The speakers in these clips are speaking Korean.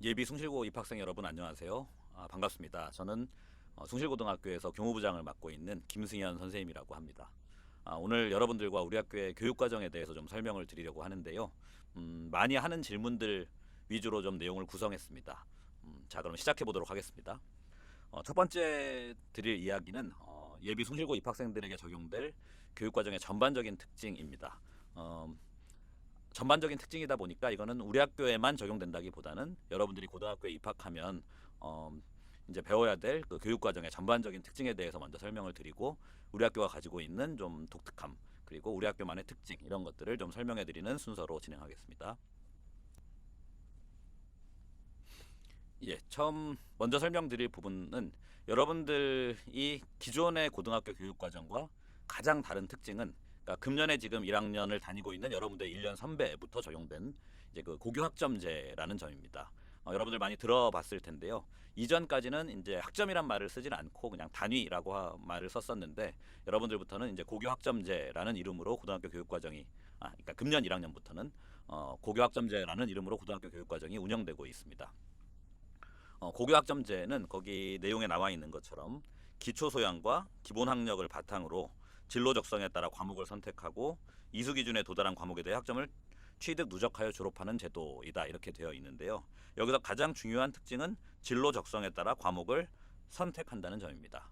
예비 숭실고 입학생 여러분 안녕하세요. 반갑습니다. 저는 숭실고등학교에서 교무부장을 맡고 있는 김승현 선생님이라고 합니다. 오늘 여러분들과 우리 학교의 교육과정에 대해서 좀 설명을 드리려고 하는데요. 많이 하는 질문들 위주로 좀 내용을 구성했습니다. 자, 그럼 시작해 보도록 하겠습니다. 첫 번째 드릴 이야기는 예비 숭실고 입학생들에게 적용될 교육과정의 전반적인 특징입니다. 전반적인 특징이다 보니까 이거는 우리 학교에만 적용된다기보다는 여러분들이 고등학교에 입학하면 이제 배워야 될 그 교육과정의 전반적인 특징에 대해서 먼저 설명을 드리고 우리 학교가 가지고 있는 좀 독특함 그리고 우리 학교만의 특징 이런 것들을 좀 설명해 드리는 순서로 진행하겠습니다. 예, 처음 먼저 설명드릴 부분은 여러분들이 기존의 고등학교 교육과정과 가장 다른 특징은 그러니까 금년에 지금 1학년을 다니고 있는 여러분들의 1년 선배부터 적용된 이제 그 고교 학점제라는 점입니다. 여러분들 많이 들어봤을 텐데요. 이전까지는 이제 학점이란 말을 쓰진 않고 그냥 단위라고 말을 썼었는데 여러분들부터는 이제 고교 학점제라는 이름으로 고등학교 교육과정이 그러니까 금년 1학년부터는 고교 학점제라는 이름으로 고등학교 교육과정이 운영되고 있습니다. 고교 학점제는 거기 내용에 나와 있는 것처럼 기초 소양과 기본 학력을 바탕으로 진로 적성에 따라 과목을 선택하고 이수 기준에 도달한 과목에 대해 학점을 취득 누적하여 졸업하는 제도이다 이렇게 되어 있는데요. 여기서 가장 중요한 특징은 진로 적성에 따라 과목을 선택한다는 점입니다.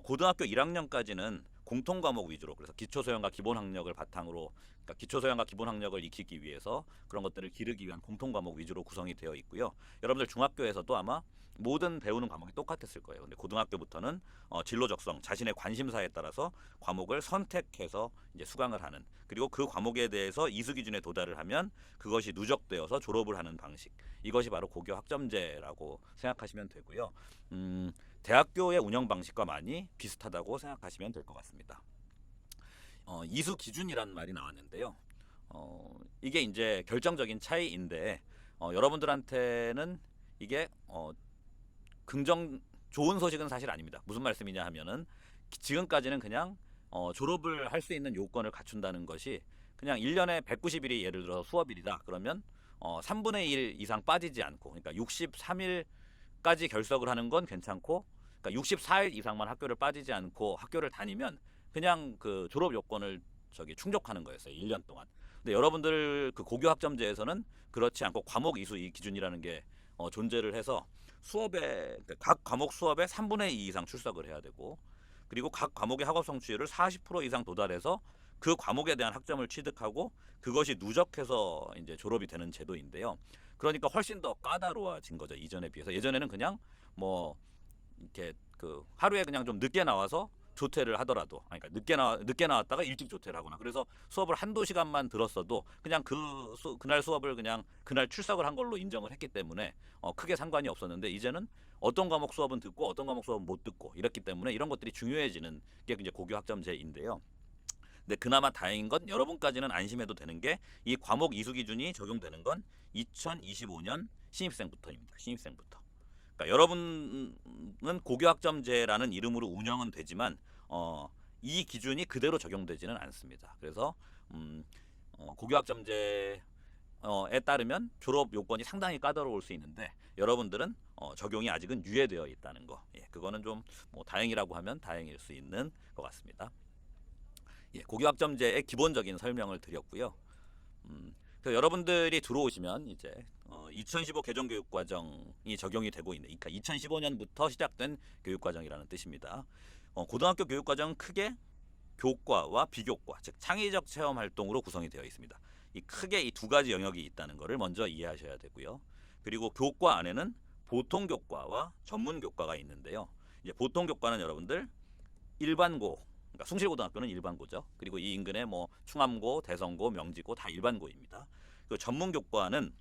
고등학교 1학년까지는 공통 과목 위주로 그래서 기초 소양과 기본 학력을 바탕으로 그러니까 기초 소양과 기본 학력을 익히기 위해서 그런 것들을 기르기 위한 공통 과목 위주로 구성이 되어 있고요. 여러분들 중학교에서도 아마 모든 배우는 과목이 똑같았을 거예요. 근데 고등학교부터는 진로 적성, 자신의 관심사에 따라서 과목을 선택해서 이제 수강을 하는 그리고 그 과목에 대해서 이수 기준에 도달을 하면 그것이 누적되어서 졸업을 하는 방식. 이것이 바로 고교 학점제라고 생각하시면 되고요. 대학교의 운영 방식과 많이 비슷하다고 생각하시면 될 것 같습니다. 이수 기준이라는 말이 나왔는데요. 이게 이제 결정적인 차이인데 여러분들한테는 이게 좋은 소식은 사실 아닙니다. 무슨 말씀이냐 하면은 지금까지는 그냥 졸업을 할 수 있는 요건을 갖춘다는 것이 그냥 1년에 190일이 예를 들어서 수업일이다. 그러면 3분의 1 이상 빠지지 않고 그러니까 63일까지 결석을 하는 건 괜찮고 그러니까 64일 이상만 학교를 빠지지 않고 학교를 다니면 그냥 그 졸업 요건을 충족하는 거였어요. 1년 동안. 근데 여러분들 그 고교 학점제에서는 그렇지 않고 과목 이수 이 기준이라는 게 존재를 해서 수업에 각 과목 수업에 3분의 2 이상 출석을 해야 되고 그리고 각 과목의 학업 성취율을 40% 이상 도달해서 그 과목에 대한 학점을 취득하고 그것이 누적해서 이제 졸업이 되는 제도인데요. 그러니까 훨씬 더 까다로워진 거죠. 이전에 비해서. 예전에는 그냥 뭐 이렇게 그 하루에 그냥 좀 늦게 나와서 조퇴를 하더라도 그러니까 늦게 나왔다가 일찍 조퇴를 하거나 그래서 수업을 한두 시간만 들었어도 그냥 그날 수업을 그냥 그날 출석을 한 걸로 인정을 했기 때문에 크게 상관이 없었는데 이제는 어떤 과목 수업은 듣고 어떤 과목 수업은 못 듣고 이렇기 때문에 이런 것들이 중요해지는 게 이제 고교 학점제인데요. 근데 그나마 다행인 건 여러분까지는 안심해도 되는 게 이 과목 이수 기준이 적용되는 건 2025년 신입생부터입니다. 신입생부터. 그러니까 여러분은 고교학점제라는 이름으로 운영은 되지만 이 기준이 그대로 적용되지는 않습니다. 그래서 고교학점제에 따르면 졸업 요건이 상당히 까다로울 수 있는데 여러분들은 적용이 아직은 유예되어 있다는 거. 예, 그거는 좀 뭐 다행이라고 하면 다행일 수 있는 것 같습니다. 예, 고교학점제의 기본적인 설명을 드렸고요. 그래서 여러분들이 들어오시면 이제 2015 개정교육과정이 적용이 되고 있는 그러니까 2015년부터 시작된 교육과정이라는 뜻입니다. 고등학교 교육과정은 크게 교과와 비교과 즉 창의적 체험 활동으로 구성이 되어 있습니다. 이 크게 이 두 가지 영역이 있다는 것을 먼저 이해하셔야 되고요. 그리고 교과 안에는 보통 교과와 전문 교과가 있는데요. 이제 보통 교과는 여러분들 일반고 그러니까 숭실고등학교는 일반고죠. 그리고 이 인근에 뭐 충암고, 대성고, 명지고 다 일반고입니다. 그 전문교과는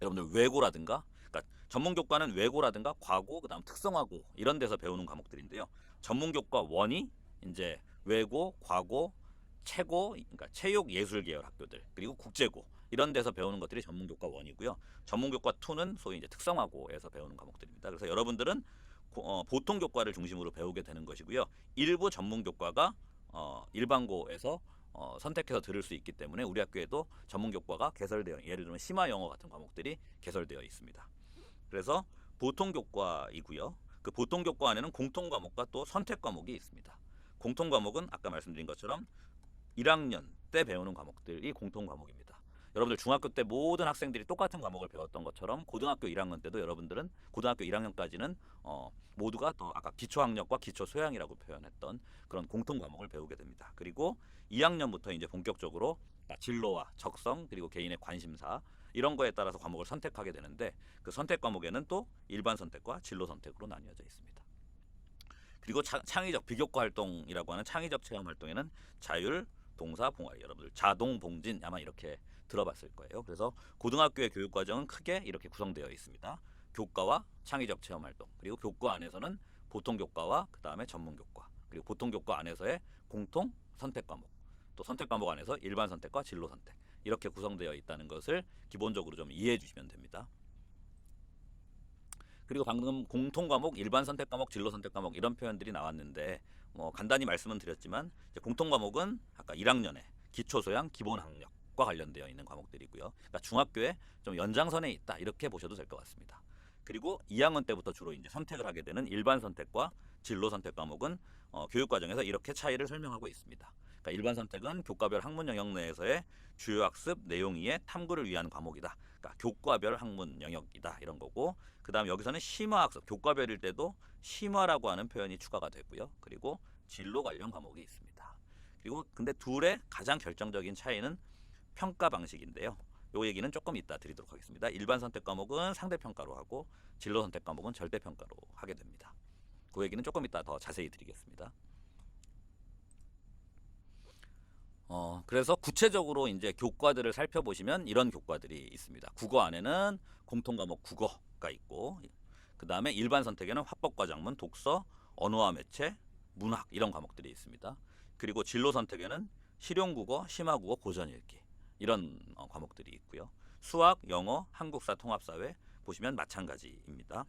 여러분들 외고라든가 그러니까 전문교과는 외고라든가 과고 그다음 특성화고 이런 데서 배우는 과목들인데요. 전문교과 원이 이제 외고, 과고, 체고 그러니까 체육 예술 계열 학교들 그리고 국제고 이런 데서 배우는 것들이 전문교과 원이고요. 전문교과 2는 소위 이제 특성화고에서 배우는 과목들입니다. 그래서 여러분들은 보통 교과를 중심으로 배우게 되는 것이고요. 일부 전문 교과가 일반고에서 선택해서 들을 수 있기 때문에 우리 학교에도 전문 교과가 개설되어, 예를 들면 심화 영어 같은 과목들이 개설되어 있습니다. 그래서 보통 교과이고요. 그 보통 교과 안에는 공통 과목과 또 선택 과목이 있습니다. 공통 과목은 아까 말씀드린 것처럼 1학년 때 배우는 과목들이 공통 과목입니다. 여러분들 중학교 때 모든 학생들이 똑같은 과목을 배웠던 것처럼 고등학교 1학년 때도 여러분들은 고등학교 1학년까지는 모두가 또 아까 기초학력과 기초소양이라고 표현했던 그런 공통 과목을 배우게 됩니다. 그리고 2학년부터 이제 본격적으로 진로와 적성 그리고 개인의 관심사 이런 거에 따라서 과목을 선택하게 되는데 그 선택 과목에는 또 일반 선택과 진로 선택으로 나뉘어져 있습니다. 그리고 창의적 비교과 활동이라고 하는 창의적 체험 활동에는 자율, 동사, 봉화리 여러분들 자동, 봉진 아마 이렇게 들어봤을 거예요. 그래서 고등학교의 교육과정은 크게 이렇게 구성되어 있습니다. 교과와 창의적 체험 활동 그리고 교과 안에서는 보통 교과와 그 다음에 전문 교과 그리고 보통 교과 안에서의 공통 선택 과목 또 선택 과목 안에서 일반 선택과 진로 선택 이렇게 구성되어 있다는 것을 기본적으로 좀 이해해 주시면 됩니다. 그리고 방금 공통 과목, 일반 선택 과목, 진로 선택 과목 이런 표현들이 나왔는데 간단히 말씀은 드렸지만 이제 공통 과목은 아까 1학년에 기초 소양, 기본 학력과 관련되어 있는 과목들이고요. 그러니까 중학교에 좀 연장선에 있다 이렇게 보셔도 될 것 같습니다. 그리고 2학년 때부터 주로 이제 선택을 하게 되는 일반 선택과 진로 선택 과목은 교육 과정에서 이렇게 차이를 설명하고 있습니다. 그러니까 일반 선택은 교과별 학문 영역 내에서의 주요 학습 내용 이해 탐구를 위한 과목이다. 그러니까 교과별 학문 영역이다 이런 거고 그 다음 여기서는 심화학습 교과별일 때도 심화라고 하는 표현이 추가가 되고요. 그리고 진로 관련 과목이 있습니다. 그리고 근데 둘의 가장 결정적인 차이는 평가 방식인데요. 요 얘기는 조금 이따 드리도록 하겠습니다. 일반 선택 과목은 상대평가로 하고 진로 선택 과목은 절대평가로 하게 됩니다. 그 얘기는 조금 이따 더 자세히 드리겠습니다. 그래서 구체적으로 이제 교과들을 살펴보시면 이런 교과들이 있습니다. 국어 안에는 공통 과목 국어가 있고 그 다음에 일반 선택에는 화법과작문, 독서, 언어와 매체, 문학 이런 과목들이 있습니다. 그리고 진로 선택에는 실용국어, 심화국어, 고전읽기 이런 과목들이 있고요. 수학, 영어, 한국사, 통합사회 보시면 마찬가지입니다.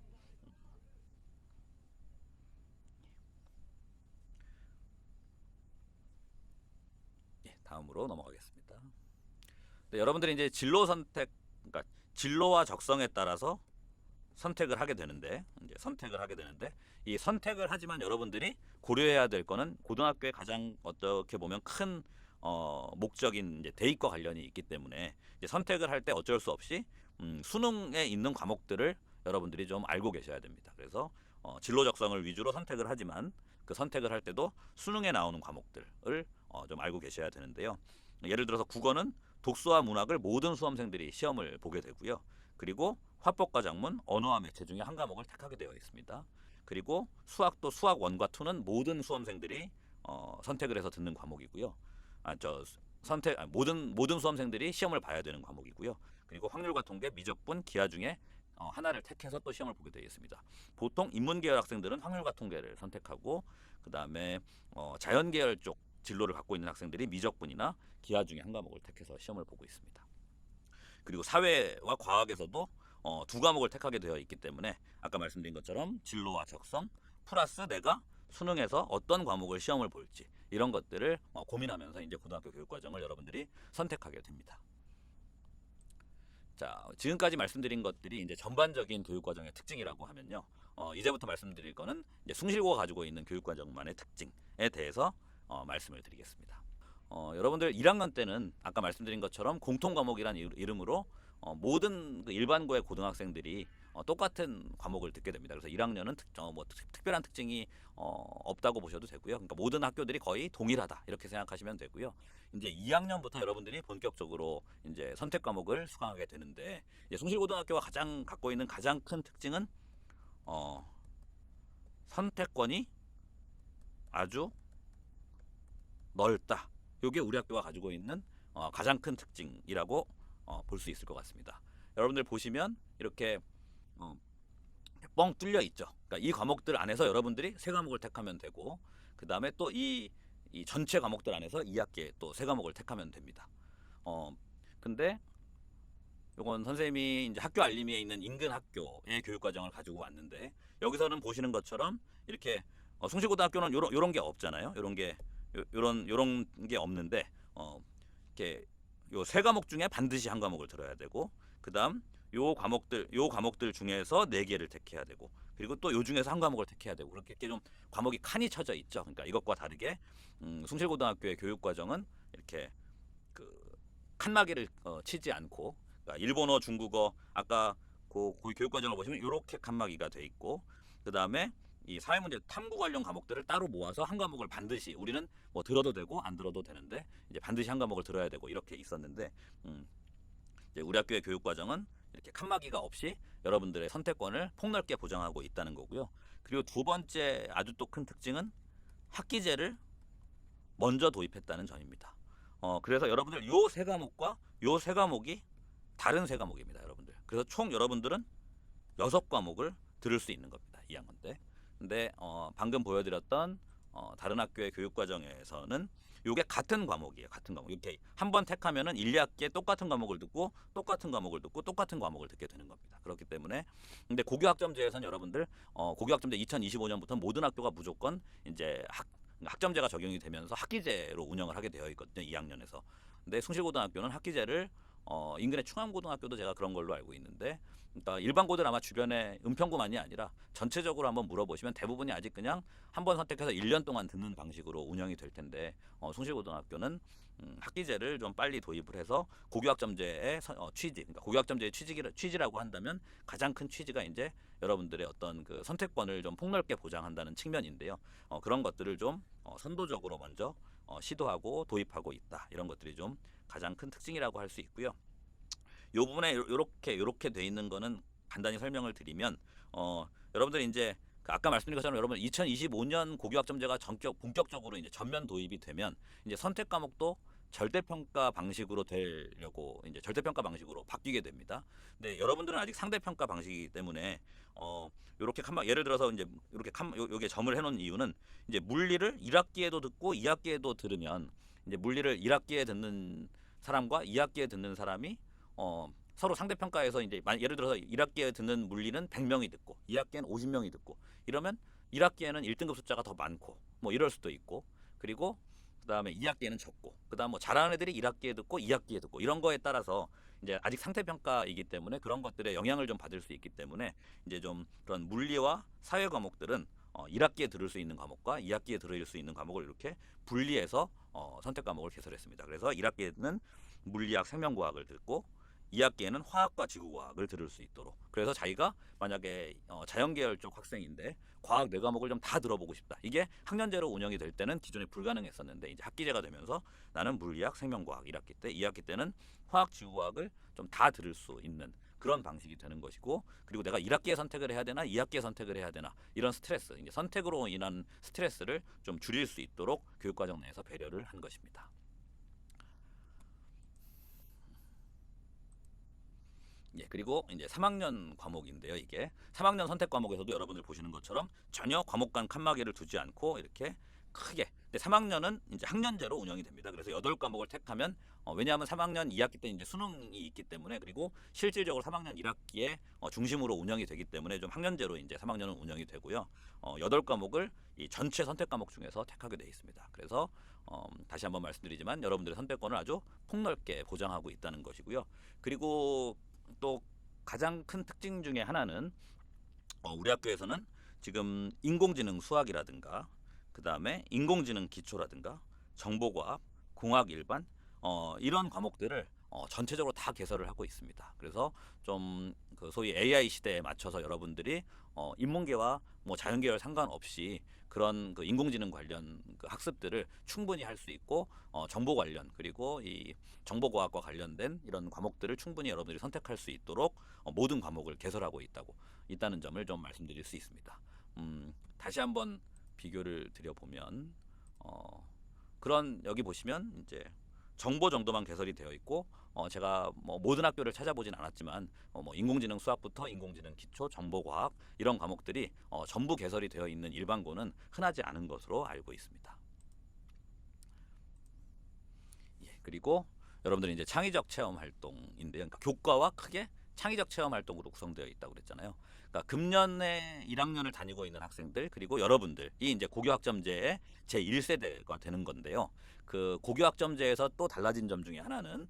다음으로 넘어가겠습니다. 네, 여러분들이 이제 진로 선택, 그러니까 진로와 적성에 따라서 선택을 하게 되는데, 이 선택을 하지만 여러분들이 고려해야 될 거는 고등학교의 가장 어떻게 보면 큰 목적인 이제 대입과 관련이 있기 때문에 이제 선택을 할 때 어쩔 수 없이 수능에 있는 과목들을 여러분들이 좀 알고 계셔야 됩니다. 그래서 진로 적성을 위주로 선택을 하지만 그 선택을 할 때도 수능에 나오는 과목들을 좀 알고 계셔야 되는데요. 예를 들어서 국어는 독서와 문학을 모든 수험생들이 시험을 보게 되고요. 그리고 화법과 작문, 언어와 매체 중에 한 과목을 택하게 되어 있습니다. 그리고 수학도 수학 1과 2는 모든 수험생들이 선택을 해서 듣는 과목이고요. 모든 수험생들이 시험을 봐야 되는 과목이고요. 그리고 확률과 통계, 미적분, 기하 중에 하나를 택해서 또 시험을 보게 되어 있습니다. 보통 인문계열 학생들은 확률과 통계를 선택하고 그 다음에 자연계열 쪽 진로를 갖고 있는 학생들이 미적분이나 기하 중에 한 과목을 택해서 시험을 보고 있습니다. 그리고 사회와 과학에서도 두 과목을 택하게 되어 있기 때문에 아까 말씀드린 것처럼 진로와 적성 플러스 내가 수능에서 어떤 과목을 시험을 볼지 이런 것들을 고민하면서 이제 고등학교 교육과정을 여러분들이 선택하게 됩니다. 자, 지금까지 말씀드린 것들이 이제 전반적인 교육과정의 특징이라고 하면요. 이제부터 말씀드릴 거는 이제 숭실고가 가지고 있는 교육과정만의 특징에 대해서 말씀을 드리겠습니다. 여러분들 1학년 때는 아까 말씀드린 것처럼 공통과목이라는 이름으로 모든 그 일반고의 고등학생들이 똑같은 과목을 듣게 됩니다. 그래서 1학년은 특별한 특징이 없다고 보셔도 되고요. 그러니까 모든 학교들이 거의 동일하다 이렇게 생각하시면 되고요. 이제 2학년부터 여러분들이 본격적으로 이제 선택 과목을 수강하게 되는데 이제 숭실고등학교가 갖고 있는 가장 큰 특징은 선택권이 아주 넓다. 이게 우리 학교가 가지고 있는 가장 큰 특징이라고 볼 수 있을 것 같습니다. 여러분들 보시면 이렇게 뻥 뚫려 있죠. 그러니까 이 과목들 안에서 여러분들이 세 과목을 택하면 되고 그 다음에 또 이 전체 과목들 안에서 2학기에 또 세 과목을 택하면 됩니다. 근데 이건 선생님이 이제 학교 알림이에 있는 인근 학교의 교육과정을 가지고 왔는데 여기서는 보시는 것처럼 이렇게 숭실고등학교는 요런 게 없잖아요. 요런 게 없는데 이렇게 요 세 과목 중에 반드시 한 과목을 들어야 되고, 그다음 요 과목들 중에서 네 개를 택해야 되고, 그리고 또 요 중에서 한 과목을 택해야 되고, 그렇게 좀 과목이 칸이 쳐져 있죠. 그러니까 이것과 다르게 숭실고등학교의 교육과정은 이렇게 그 칸막이를 치지 않고, 그러니까 일본어, 중국어 아까 그 교육과정을 보시면 이렇게 칸막이가 돼 있고, 그 다음에 이 사회문제 탐구 관련 과목들을 따로 모아서 한 과목을 반드시, 우리는 뭐 들어도 되고 안 들어도 되는데 이제 반드시 한 과목을 들어야 되고 이렇게 있었는데, 이제 우리 학교의 교육과정은 이렇게 칸막이가 없이 여러분들의 선택권을 폭넓게 보장하고 있다는 거고요. 그리고 두 번째 아주 또 큰 특징은 학기제를 먼저 도입했다는 점입니다. 그래서 여러분들 요 세 과목과 요 세 과목이 다른 세 과목입니다, 여러분들. 그래서 총 여러분들은 6과목을 들을 수 있는 겁니다, 2학년 때. 근데 방금 보여드렸던 다른 학교의 교육과정에서는 요게 같은 과목이에요. 같은 과목. 이렇게 한 번 택하면은 1, 2학기에 똑같은 과목을 듣고 똑같은 과목을 듣고 똑같은 과목을 듣게 되는 겁니다. 그렇기 때문에, 근데 고교학점제에서는 여러분들 고교학점제 2025년부터 모든 학교가 무조건 이제 학점제가 적용이 되면서 학기제로 운영을 하게 되어 있거든요, 2학년에서. 근데 숭실고등학교는 학기제를 인근의 충암고등학교도 제가 그런 걸로 알고 있는데, 그러니까 일반 고들 아마 주변에 은평구만이 아니라 전체적으로 한번 물어보시면 대부분이 아직 그냥 한 번 선택해서 1년 동안 듣는 방식으로 운영이 될 텐데, 숭실고등학교는 학기제를 좀 빨리 도입을 해서 고교학점제의 취지, 그러니까 고교학점제의 취지라고 한다면 가장 큰 취지가 이제 여러분들의 어떤 그 선택권을 좀 폭넓게 보장한다는 측면인데요. 그런 것들을 좀 선도적으로 먼저 시도하고 도입하고 있다. 이런 것들이 좀 가장 큰 특징이라고 할 수 있고요. 요 부분에 요렇게 돼 있는 거는 간단히 설명을 드리면, 여러분들이 이제 그 아까 말씀드린 것처럼 여러분 2025년 고교학점제가 본격적으로 이제 전면 도입이 되면 이제 선택 과목도 절대평가 방식으로 되려고, 이제 절대평가 방식으로 바뀌게 됩니다. 근데 여러분들은 아직 상대평가 방식이기 때문에 요렇게 예를 들어서 이제 이렇게 요게 점을 해놓은 이유는, 이제 물리를 1학기에도 듣고 2학기에도 들으면 이제 물리를 1학기에 듣는 사람과 2학기에 듣는 사람이 서로 상대평가에서 이제 예를 들어서 1학기에 듣는 물리는 100명이 듣고 2학기에는 50명이 듣고 이러면 1학기에는 1등급 숫자가 더 많고 뭐 이럴 수도 있고, 그리고 그다음에 2학기에는 적고, 그다음 뭐 잘하는 애들이 1학기에 듣고 2학기에 듣고 이런 거에 따라서 이제 아직 상태평가이기 때문에 그런 것들에 영향을 좀 받을 수 있기 때문에 이제 좀 그런 물리와 사회 과목들은 1학기에 들을 수 있는 과목과 2학기에 들을 수 있는 과목을 이렇게 분리해서 선택 과목을 개설했습니다. 그래서 1학기에는 물리학, 생명과학을 듣고 2학기에는 화학과 지구과학을 들을 수 있도록. 그래서 자기가 만약에 자연계열 쪽 학생인데 과학 네 과목을 좀 다 들어보고 싶다. 이게 학년제로 운영이 될 때는 기존에 불가능했었는데 이제 학기제가 되면서 나는 물리학, 생명과학 1학기 때, 2학기 때는 화학, 지구과학을 좀 다 들을 수 있는 그런 방식이 되는 것이고, 그리고 내가 1학기에 선택을 해야 되나 2학기에 선택을 해야 되나 이런 스트레스, 이제 선택으로 인한 스트레스를 좀 줄일 수 있도록 교육과정 내에서 배려를 한 것입니다. 예, 그리고 이제 3학년 과목인데요. 이게 3학년 선택 과목에서도 여러분들 보시는 것처럼 전혀 과목 간 칸막이를 두지 않고 이렇게 크게. 근데 3학년은 이제 학년제로 운영이 됩니다. 그래서 8과목을 택하면 왜냐하면 3학년 2학기 때 이제 수능이 있기 때문에, 그리고 실질적으로 3학년 1학기에 중심으로 운영이 되기 때문에 좀 학년제로 이제 3학년은 운영이 되고요. 8과목을 이 전체 선택 과목 중에서 택하게 되어 있습니다. 그래서 다시 한번 말씀드리지만 여러분들의 선택권을 아주 폭넓게 보장하고 있다는 것이고요. 그리고 또 가장 큰 특징 중에 하나는 우리 학교에서는 지금 인공지능 수학이라든가, 그 다음에 인공지능 기초라든가, 정보과학, 공학 일반 이런 과목들을 전체적으로 다 개설을 하고 있습니다. 그래서 좀 그 소위 AI 시대에 맞춰서 여러분들이 인문계와 뭐 자연계열 상관없이 그런 그 인공지능 관련 그 학습들을 충분히 할 수 있고, 정보 관련 그리고 이 정보과학과 관련된 이런 과목들을 충분히 여러분들이 선택할 수 있도록 모든 과목을 개설하고 있다는 점을 좀 말씀드릴 수 있습니다. 다시 한번 비교를 드려보면 그런 여기 보시면 이제 정보 정도만 개설이 되어 있고, 제가 뭐 모든 학교를 찾아보진 않았지만 뭐 인공지능 수학부터 인공지능 기초, 정보과학 이런 과목들이 전부 개설이 되어 있는 일반고는 흔하지 않은 것으로 알고 있습니다. 예, 그리고 여러분들이 이제 창의적 체험 활동인데요. 그러니까 교과와 크게 창의적 체험 활동으로 구성되어 있다고 그랬잖아요. 그러니까 금년에 1학년을 다니고 있는 학생들 그리고 여러분들이 이제 고교학점제의 제 1세대가 되는 건데요. 그 고교학점제에서 또 달라진 점 중에 하나는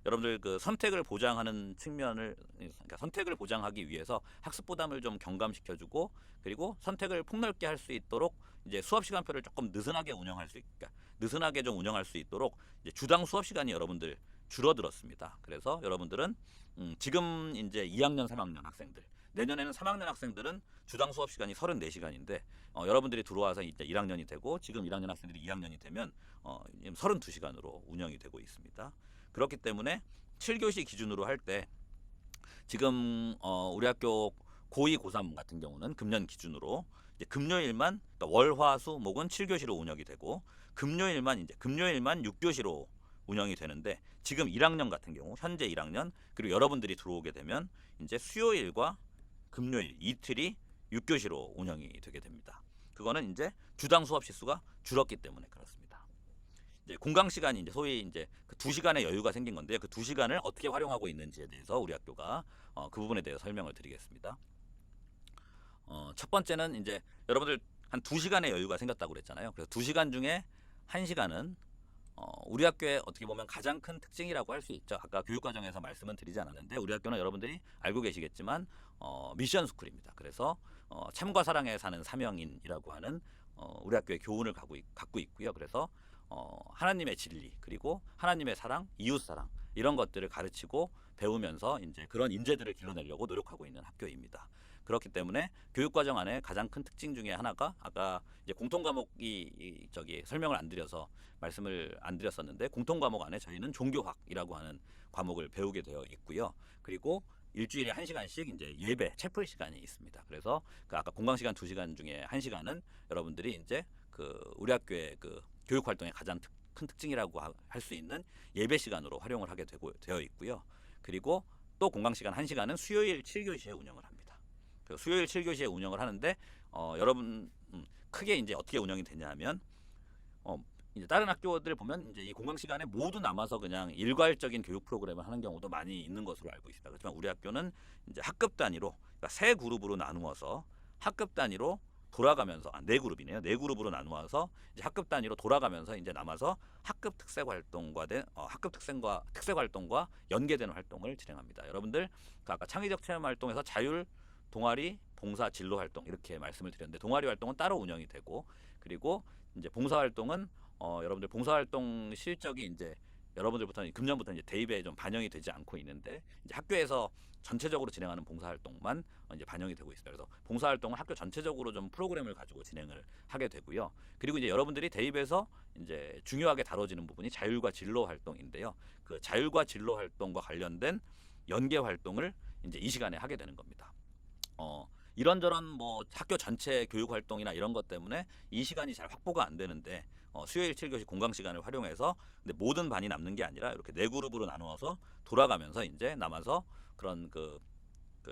여러분들 그 선택을 보장하는 측면을 그러니까 선택을 보장하기 위해서 학습 부담을 좀 경감시켜주고 그리고 선택을 폭넓게 할 수 있도록 이제 수업 시간표를 조금 느슨하게 운영할 수 그러니까 느슨하게 좀 운영할 수 있도록 이제 주당 수업 시간이 여러분들 줄어들었습니다. 그래서 여러분들은 지금 이제 2학년, 3학년 학생들 내년에는 3학년 학생들은 주당 수업 시간이 34시간인데 여러분들이 들어와서 이제 1학년이 되고 지금 1학년 학생들이 2학년이 되면 32시간으로 운영이 되고 있습니다. 그렇기 때문에 7교시 기준으로 할 때 지금 우리 학교 고2, 고3 같은 경우는 금년 기준으로 이제 금요일만 그러니까 월, 화, 수, 목은 7교시로 운영이 되고 금요일만 6교시로 운영이 되는데 지금 1학년 같은 경우 현재 1학년 그리고 여러분들이 들어오게 되면 이제 수요일과 금요일 이틀이 6교시로 운영이 되게 됩니다. 그거는 이제 주당 수업 시수가 줄었기 때문에 그렇습니다. 이제 공강 시간이 이제 소위 이제 그 2시간의 여유가 생긴 건데요. 그 2시간을 어떻게 활용하고 있는지에 대해서 우리 학교가 그 부분에 대해서 설명을 드리겠습니다. 첫 번째는 이제 여러분들 한 2시간의 여유가 생겼다고 그랬잖아요. 그래서 2시간 중에 1시간은 우리 학교의 어떻게 보면 가장 큰 특징이라고 할 수 있죠. 아까 교육과정에서 말씀은 드리지 않았는데 우리 학교는 여러분들이 알고 계시겠지만 미션 스쿨입니다. 그래서 참과 사랑에 사는 사명인이라고 하는 우리 학교의 교훈을 갖고 있고요. 그래서 하나님의 진리 그리고 하나님의 사랑, 이웃 사랑 이런 것들을 가르치고 배우면서 이제 그런 인재들을 길러내려고 노력하고 있는 학교입니다. 그렇기 때문에 교육과정 안에 가장 큰 특징 중에 하나가 아까 이제 공통 과목이 설명을 안 드려서 말씀을 안 드렸었는데 공통 과목 안에 저희는 종교학이라고 하는 과목을 배우게 되어 있고요. 그리고 일주일에 1시간씩 이제 예배, 채플 시간이 있습니다. 그래서 그 아까 공강 시간 2시간 중에 1시간은 여러분들이 이제 그 우리 학교의 그 교육 활동의 가장 큰 특징이라고 할 수 있는 예배 시간으로 활용을 하게 되어 있고요. 그리고 또 공강 시간 1시간은 수요일 7교시에 운영을 합니다. 수요일 7교시에 운영을 하는데 여러분 크게 이제 어떻게 운영이 되냐면 이제 다른 학교들 보면 이제 이 공강 시간에 모두 남아서 그냥 일괄적인 교육 프로그램을 하는 경우도 많이 있는 것으로 알고 있습니다. 그렇지만 우리 학교는 이제 학급 단위로 그러니까 세 그룹으로 나누어서 학급 단위로 돌아가면서 네 그룹이네요. 네 그룹으로 나누어서 이제 학급 단위로 돌아가면서 이제 남아서 학급 특색 활동과 학급 특색 활동과 연계되는 활동을 진행합니다. 여러분들 그 아까 창의적 체험 활동에서 자율 동아리, 봉사, 진로 활동 이렇게 말씀을 드렸는데 동아리 활동은 따로 운영이 되고 그리고 이제 봉사 활동은 여러분들 봉사 활동 실적이 이제 여러분들부터는 금년부터 이제 대입에 좀 반영이 되지 않고 있는데 이제 학교에서 전체적으로 진행하는 봉사 활동만 이제 반영이 되고 있어요. 그래서 봉사 활동은 학교 전체적으로 좀 프로그램을 가지고 진행을 하게 되고요. 그리고 이제 여러분들이 대입에서 이제 중요하게 다뤄지는 부분이 자율과 진로 활동인데요. 그 자율과 진로 활동과 관련된 연계 활동을 이제 이 시간에 하게 되는 겁니다. 이런저런 뭐 학교 전체 교육 활동이나 이런 것 때문에 이 시간이 잘 확보가 안 되는데 수요일 7교시 공강 시간을 활용해서 근데 모든 반이 남는 게 아니라 이렇게 네 그룹으로 나누어서 돌아가면서 이제 남아서 그런 그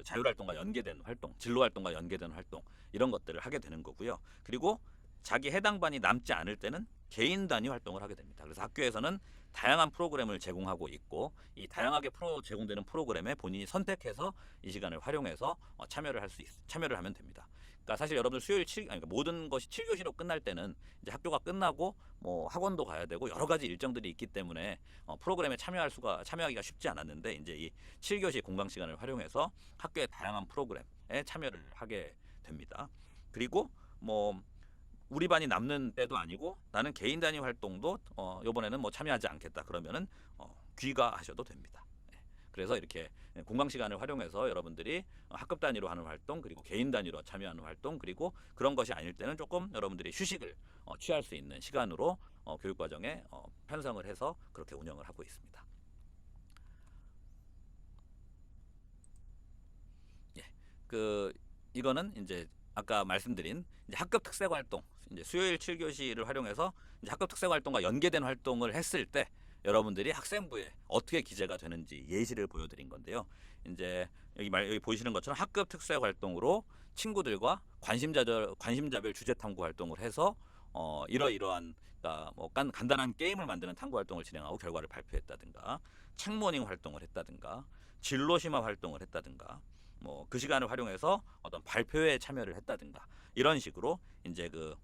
자율 활동과 연계된 활동, 진로 활동과 연계된 활동 이런 것들을 하게 되는 거고요. 그리고 자기 해당 반이 남지 않을 때는 개인 단위 활동을 하게 됩니다. 그래서 학교에서는 다양한 프로그램을 제공하고 있고 이 다양하게 제공되는 프로그램에 본인이 선택해서 이 시간을 활용해서 참여를 하면 됩니다. 그러니까 사실 여러분들 그러니까 모든 것이 7교시로 끝날 때는 이제 학교가 끝나고 뭐 학원도 가야 되고 여러 가지 일정들이 있기 때문에 프로그램에 참여하기가 쉽지 않았는데 이제 이 7교시 공강 시간을 활용해서 학교의 다양한 프로그램에 참여를 하게 됩니다. 그리고 뭐 우리 반이 남는 때도 아니고 나는 개인 단위 활동도 이번에는 뭐 참여하지 않겠다 그러면은 귀가하셔도 됩니다. 그래서 이렇게 공강 시간을 활용해서 여러분들이 학급 단위로 하는 활동 그리고 개인 단위로 참여하는 활동 그리고 그런 것이 아닐 때는 조금 여러분들이 휴식을 취할 수 있는 시간으로 교육과정에 편성을 해서 그렇게 운영을 하고 있습니다. 예, 이거는 이제 아까 말씀드린 이제 학급 특색 활동 이제 수요일 7교시를 활용해서 이제 학급 특색 활동과 연계된 활동을 했을 때 여러분들이 학생부에 어떻게 기재가 되는지 예시를 보여드린 건데요. 이제 여기 보시는 것처럼 학급 특색 활동으로 친구들과 관심자별 주제 탐구 활동을 해서 이러이러한 그러니까 뭐 간단한 게임을 만드는 탐구 활동을 진행하고 결과를 발표했다든가 책모닝 활동을 했다든가 진로심화 활동을 했다든가 뭐 그 시간을 활용해서 어떤 발표회에 참여를 했다든가 이런 식으로 이제 그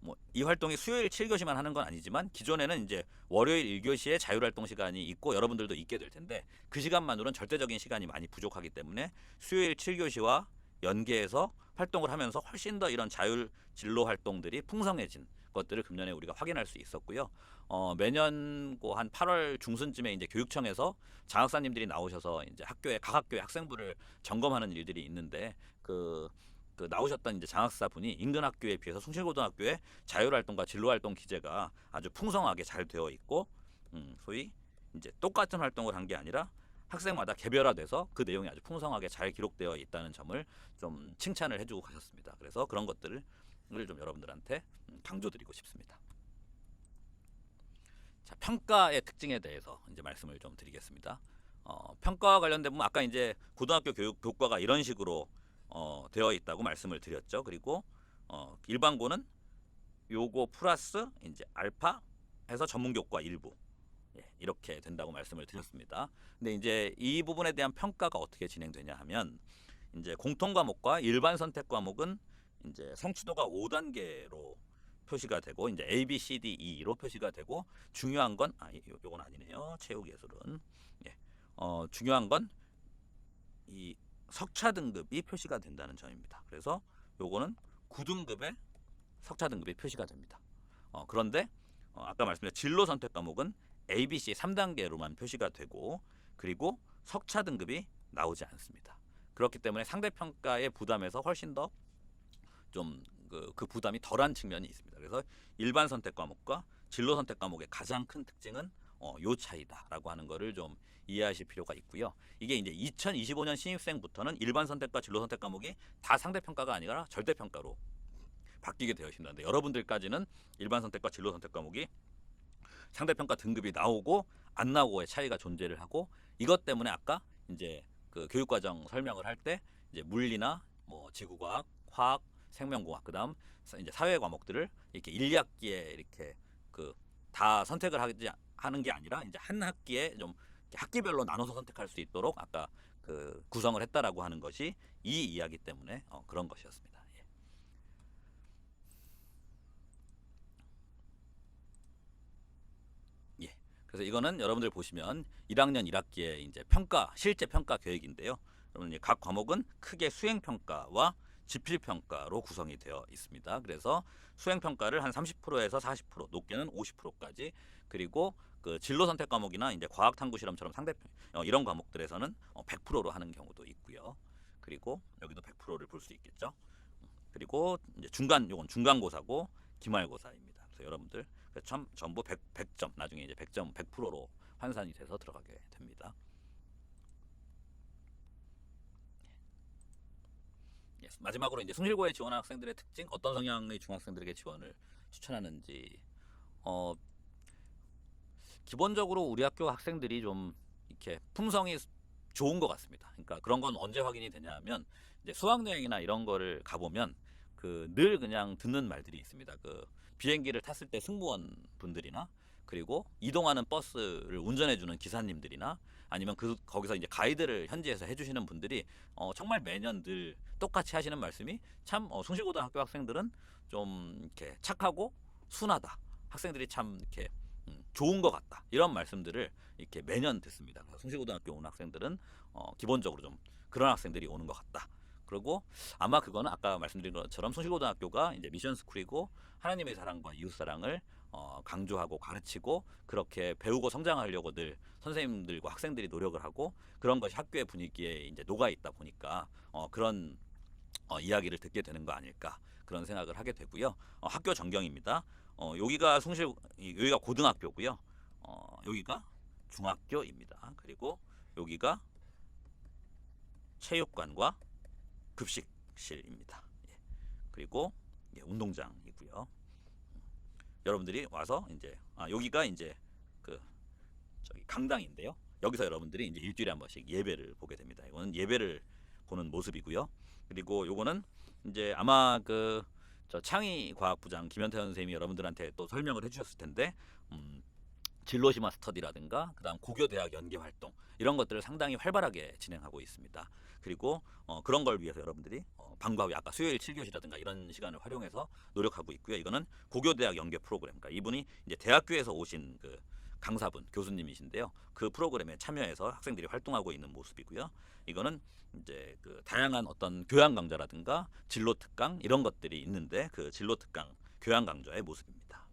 뭐 이 활동이 수요일 7교시만 하는 건 아니지만 기존에는 이제 월요일 1교시에 자율활동 시간이 있고 여러분들도 있게 될 텐데 그 시간만으로는 절대적인 시간이 많이 부족하기 때문에 수요일 7교시와 연계해서 활동을 하면서 훨씬 더 이런 자율 진로 활동들이 풍성해진 것들을 금년에 우리가 확인할 수 있었고요. 매년 한 8월 중순쯤에 이제 교육청에서 장학사님들이 나오셔서 이제 학교에 각 학교의 학생부를 점검하는 일들이 있는데 그 나오셨던 이제 장학사 분이 인근 학교에 비해서 숭실고등학교의 자율활동과 진로활동 기재가 아주 풍성하게 잘 되어 있고, 소위 이제 똑같은 활동을 한 게 아니라 학생마다 개별화돼서 그 내용이 아주 풍성하게 잘 기록되어 있다는 점을 좀 칭찬을 해주고 가셨습니다. 그래서 그런 것들을 좀 여러분들한테 강조드리고 싶습니다. 자, 평가의 특징에 대해서 이제 말씀을 좀 드리겠습니다. 평가와 관련된 부분 아까 이제 고등학교 교과가 이런 식으로 되어 있다고 말씀을 드렸죠. 그리고 일반고는 요거 플러스 이제 알파 해서 전문교과 일부 이렇게 된다고 말씀을 드렸습니다. 근데 이제 이 부분에 대한 평가가 어떻게 진행되냐 하면 이제 공통 과목과 일반 선택 과목은 이제 성취도가 5단계로 표시가 되고 이제 A, B, C, D, E로 표시가 되고 중요한 건 요건 아니네요. 체육예술은 중요한 건 이 석차 등급이 표시가 된다는 점입니다. 그래서 요거는 9등급의 석차 등급이 표시가 됩니다. 그런데 아까 말씀드린 진로 선택 과목은 A, B, C 3단계로만 표시가 되고 그리고 석차 등급이 나오지 않습니다. 그렇기 때문에 상대평가의 부담에서 훨씬 더 좀 그 부담이 덜한 측면이 있습니다. 그래서 일반 선택 과목과 진로 선택 과목의 가장 큰 특징은 요 차이다라고 하는 거를 좀 이해하실 필요가 있고요. 이게 이제 2025년 신입생부터는 일반 선택과 진로 선택 과목이 다 상대평가가 아니라 절대평가로 바뀌게 되어 있습니다. 여러분들까지는 일반 선택과 진로 선택 과목이 상대평가 등급이 나오고 안 나오고의 차이가 존재를 하고 이것 때문에 아까 이제 그 교육과정 설명을 할 때 이제 물리나 뭐 지구과학, 화학, 생명공학 그다음 이제 사회 과목들을 이렇게 1, 2학기에 이렇게 다 선택을 하는 게 아니라 이제 한 학기에 좀 학기별로 나눠서 선택할 수 있도록 아까 구성을 했다라고 하는 것이 이 이야기 때문에 그런 것이었습니다. 그래서 이거는 여러분들 보시면 1학년 1학기에 이제 실제 평가 계획인데요. 여러분 각 과목은 크게 수행 평가와 지필 평가로 구성이 되어 있습니다. 그래서 수행 평가를 한 30%에서 40%, 높게는 50%까지 그리고 그 진로 선택 과목이나 이제 과학 탐구 실험처럼 이런 과목들에서는 100%로 하는 경우도 있고요. 그리고 여기도 100%를 볼 수 있겠죠. 그리고 이제 요건 중간고사고 기말고사입니다. 그래서 여러분들 전부 100점 나중에 이제 100점 100%로 환산이 돼서 들어가게 됩니다. 마지막으로 이제 숭실고에 지원한 학생들의 특징, 어떤 성향의 중학생들에게 지원을 추천하는지. 기본적으로 우리 학교 학생들이 좀 이렇게 품성이 좋은 것 같습니다. 그러니까 그런 건 언제 확인이 되냐면 이제 수학여행이나 이런 거를 가보면 늘 그냥 듣는 말들이 있습니다. 비행기를 탔을 때 승무원 분들이나 그리고 이동하는 버스를 운전해주는 기사님들이나 아니면 거기서 이제 가이드를 현지에서 해주시는 분들이 정말 매년 늘 똑같이 하시는 말씀이 참 숭실고등학교 학생들은 좀 이렇게 착하고 순하다. 학생들이 참 이렇게 좋은 것 같다. 이런 말씀들을 이렇게 매년 듣습니다. 숭실고등학교 온 학생들은 기본적으로 좀 그런 학생들이 오는 것 같다. 그리고 아마 그거는 아까 말씀드린 것처럼 숭실고등학교가 이제 미션 스쿨이고 하나님의 사랑과 이웃 사랑을 강조하고 가르치고 그렇게 배우고 성장하려고 늘 선생님들과 학생들이 노력을 하고 그런 것이 학교의 분위기에 이제 녹아 있다 보니까 그런 이야기를 듣게 되는 거 아닐까 그런 생각을 하게 되고요. 학교 전경입니다. 여기가 여기가 고등학교고요. 여기가 중학교입니다. 그리고 여기가 체육관과 급식실입니다. 그리고 운동장이고요. 여러분들이 와서 이제 여기가 이제 강당인데요. 여기서 여러분들이 이제 일주일에 한 번씩 예배를 보게 됩니다. 이거는 예배를 보는 모습이고요. 그리고 요거는 이제 아마 저 창의과학부장 김현태 선생님이 여러분들한테 또 설명을 해주셨을 텐데 진로심화 스터디라든가 그다음 고교 대학 연계 활동 이런 것들을 상당히 활발하게 진행하고 있습니다. 그리고 그런 걸 위해서 여러분들이 방과 후 아까 수요일 7교시라든가 이런 시간을 활용해서 노력하고 있고요. 이거는 고교 대학 연계 프로그램. 그러니까 이분이 이제 대학교에서 오신 그 강사분 교수님이신데요. 그 프로그램에 참여해서 학생들이 활동하고 있는 모습이고요. 이거는 이제 그 다양한 어떤 교양 강좌라든가 진로 특강 이런 것들이 있는데 그 진로 특강 교양 강좌의 모습입니다.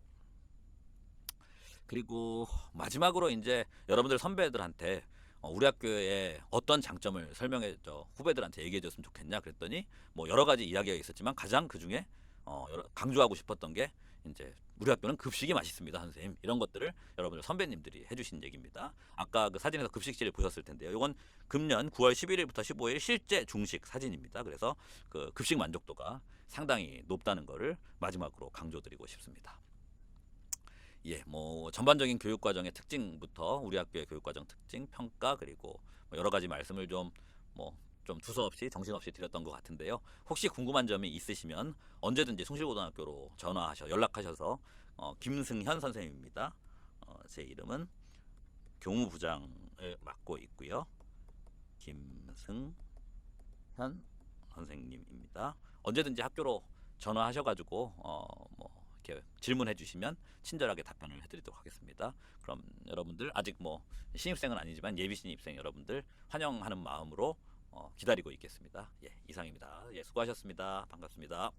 그리고 마지막으로 이제 여러분들 선배들한테 우리 학교의 어떤 장점을 설명해 후배들한테 얘기해 줬으면 좋겠냐 그랬더니 뭐 여러 가지 이야기가 있었지만 가장 그 중에 강조하고 싶었던 게 이제 우리 학교는 급식이 맛있습니다, 선생님. 이런 것들을 여러분들 선배님들이 해주신 얘기입니다. 아까 그 사진에서 급식지를 보셨을 텐데요. 이건 금년 9월 11일부터 15일 실제 중식 사진입니다. 그래서 그 급식 만족도가 상당히 높다는 것을 마지막으로 강조드리고 싶습니다. 예, 뭐 전반적인 교육 과정의 특징부터 우리 학교의 교육 과정 특징, 평가 그리고 뭐 여러 가지 말씀을 좀 두서없이 정신없이 드렸던 것 같은데요. 혹시 궁금한 점이 있으시면 언제든지 숭실고등학교로 연락하셔서 김승현 선생님입니다. 제 이름은 교무부장을 맡고 있고요. 김승현 선생님입니다. 언제든지 학교로 전화하셔가지고 뭐 이렇게 질문해 주시면 친절하게 답변을 해드리도록 하겠습니다. 그럼 여러분들 아직 뭐 신입생은 아니지만 예비 신입생 여러분들 환영하는 마음으로 기다리고 있겠습니다. 예, 이상입니다. 예, 수고하셨습니다. 반갑습니다.